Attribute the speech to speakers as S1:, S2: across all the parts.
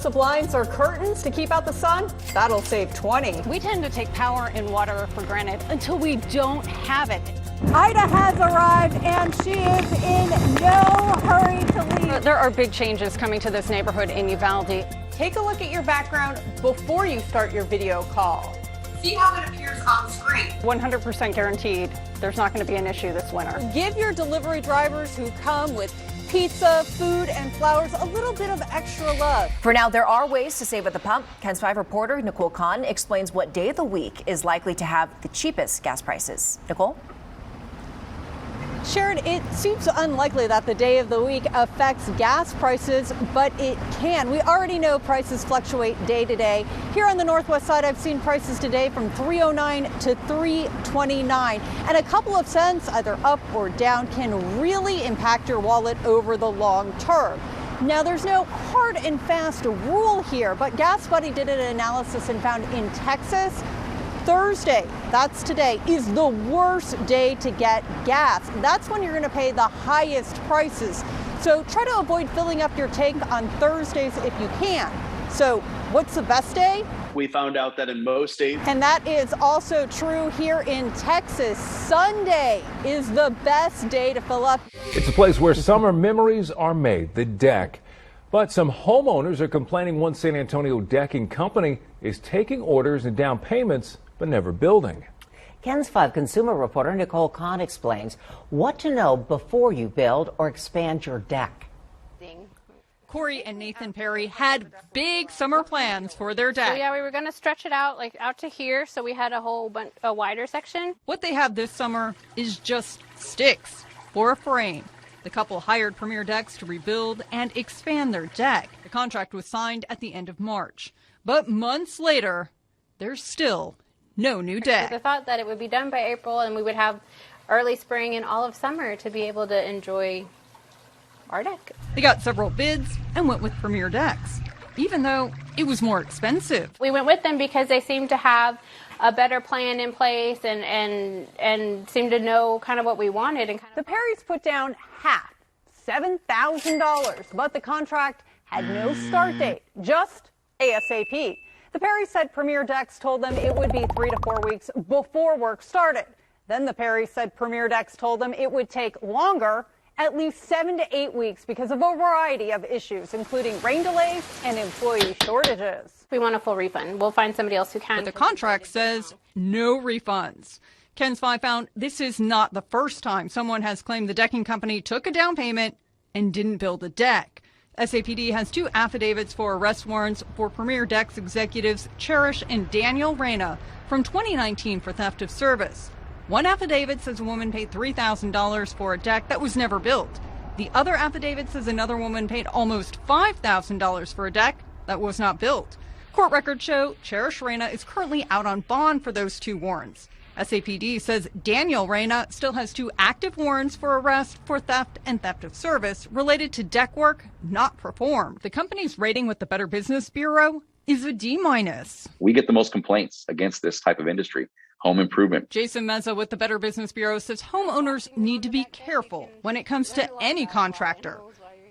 S1: of blinds or curtains to keep out the sun? That'll save 20.
S2: We tend to take power and water for granted until we don't have it.
S1: Ida has arrived, and she is in no hurry to leave.
S2: There are big changes coming to this neighborhood in Uvalde.
S1: Take a look at your background before you start your video call. See how it appears on the screen.
S2: 100% guaranteed there's not going to be an issue this winter.
S1: Give your delivery drivers who come with pizza, food, and flowers a little bit of extra love.
S3: For now, there are ways to save at the pump. Cans 5 reporter Niccole Caan explains what day of the week is likely to have the cheapest gas prices. Niccole?
S1: Sharon, it seems unlikely that the day of the week affects gas prices, but it can. We already know prices fluctuate day to day. Here on the northwest side, I've seen prices today from $3.09 to $3.29. And a couple of cents, either up or down, can really impact your wallet over the long term. Now, there's no hard and fast rule here, but GasBuddy did an analysis and found in Texas, Thursday, that's today, is the worst day to get gas. That's when you're going to pay the highest prices. So try to avoid filling up your tank on Thursdays if you can. So what's the best day?
S4: We found out that in most states.
S1: And that is also true here in Texas. Sunday is the best day to fill up.
S5: It's a place where summer memories are made, the deck. But some homeowners are complaining one San Antonio decking company is taking orders and down payments but never building.
S6: Cans 5 consumer reporter Niccole Caan explains what to know before you build or expand your deck.
S7: Corey and Nathan Perry had big summer plans for their deck.
S8: So yeah, we were going to stretch it out out to here, so we had a wider section.
S7: What they have this summer is just sticks for a frame. The couple hired Premier Decks to rebuild and expand their deck. The contract was signed at the end of March. But months later, there's still no new deck.
S8: I thought that it would be done by April and we would have early spring and all of summer to be able to enjoy our deck.
S7: They got several bids and went with Premier Decks, even though it was more expensive.
S8: We went with them because they seemed to have a better plan in place and seemed to know kind of what we wanted. And
S1: the Perrys put down half, $7,000, but the contract had no start date, just ASAP. The Perrys said Premier Decks told them it would be 3 to 4 weeks before work started. Then the Perrys said Premier Decks told them it would take longer, at least 7 to 8 weeks, because of a variety of issues, including rain delays and employee shortages.
S8: We want a full refund. We'll find somebody else who can.
S7: But the contract says no refunds. Cans 5 found this is not the first time someone has claimed the decking company took a down payment and didn't build a deck. SAPD has 2 affidavits for arrest warrants for Premier Decks executives Cherish and Daniel Reyna from 2019 for theft of service. One affidavit says a woman paid $3,000 for a deck that was never built. The other affidavit says another woman paid almost $5,000 for a deck that was not built. Court records show Cherish Reyna is currently out on bond for those 2 warrants. SAPD says Daniel Reyna still has 2 active warrants for arrest for theft and theft of service related to deck work not performed. The company's rating with the Better Business Bureau is a D-.
S9: We get the most complaints against this type of industry, home improvement.
S7: Jason Meza with the Better Business Bureau says homeowners need to be careful when it comes to any contractor.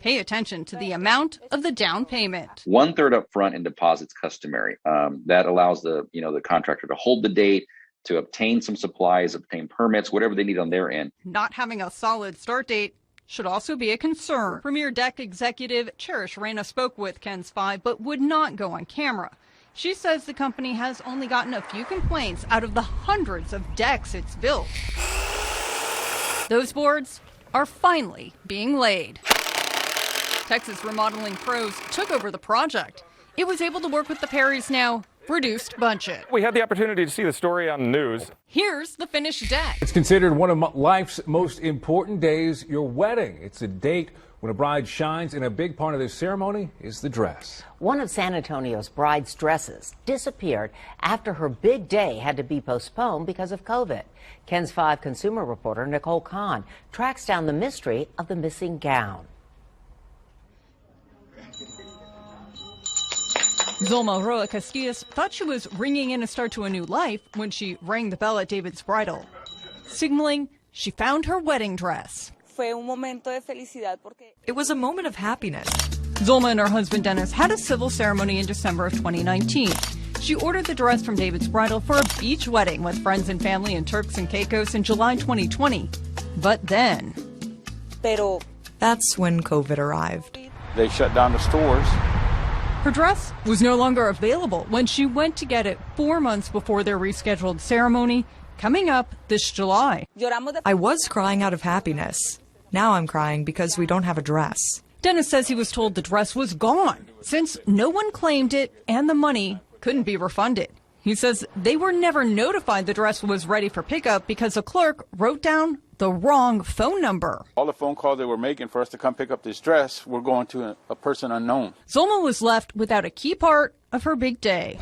S7: Pay attention to the amount of the down payment.
S9: 1/3 up front and deposits customary. That allows the contractor to hold the date, to obtain some supplies, obtain permits, whatever they need on their end.
S7: Not having a solid start date should also be a concern. Premier Deck executive Cherish Reyna spoke with Cans 5 but would not go on camera. She says the company has only gotten a few complaints out of the hundreds of decks it's built. Those boards are finally being laid. Texas Remodeling Pros took over the project. It was able to work with the Perrys' now reduced budget.
S10: We had the opportunity to see the story on the news.
S7: Here's the finished deck.
S5: It's considered one of life's most important days, your wedding. It's a date when a bride shines, and a big part of this ceremony is the dress.
S6: One of San Antonio's bride's dresses disappeared after her big day had to be postponed because of COVID. Cans 5 consumer reporter Niccole Caan tracks down the mystery of the missing gown.
S7: Zulma Roa Castillas thought she was ringing in a start to a new life when she rang the bell at David's bridal, signaling she found her wedding dress.
S11: It was a moment of happiness.
S7: Zulma and her husband Dennis had a civil ceremony in December of 2019. She ordered the dress from David's Bridal for a beach wedding with friends and family in Turks and Caicos in July 2020. But then...
S11: That's when COVID arrived.
S10: They shut down the stores.
S7: Her dress was no longer available when she went to get it 4 months before their rescheduled ceremony coming up this July.
S11: I was crying out of happiness. Now I'm crying because we don't have a dress.
S7: Dennis says he was told the dress was gone since no one claimed it and the money couldn't be refunded. He says they were never notified the dress was ready for pickup because a clerk wrote down the wrong phone number.
S10: All the phone calls they were making for us to come pick up this dress were going to a person unknown.
S7: Zulma was left without a key part of her big day.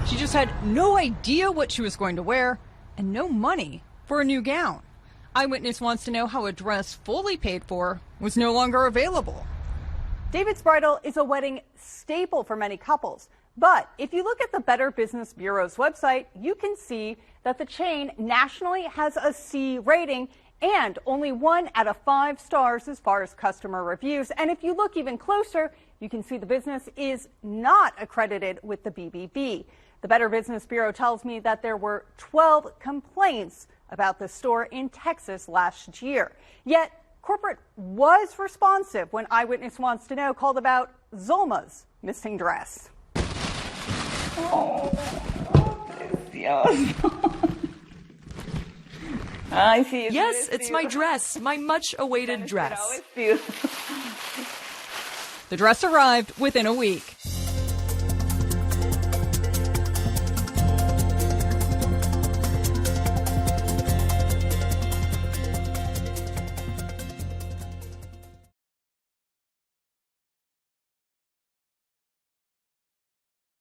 S7: She just had no idea what she was going to wear and no money for a new gown. Eyewitness wants to know how a dress fully paid for was no longer available.
S1: David's Bridal is a wedding staple for many couples. But if you look at the Better Business Bureau's website, you can see that the chain nationally has a C rating and only 1 out of 5 stars as far as customer reviews. And if you look even closer, you can see the business is not accredited with the BBB. The Better Business Bureau tells me that there were 12 complaints about the store in Texas last year. Yet corporate was responsive when Eyewitness Wants to Know called about Zulma's missing dress.
S12: Oh, Dios.
S11: Yes, it's my dress, my much-awaited dress.
S7: The dress arrived within a week.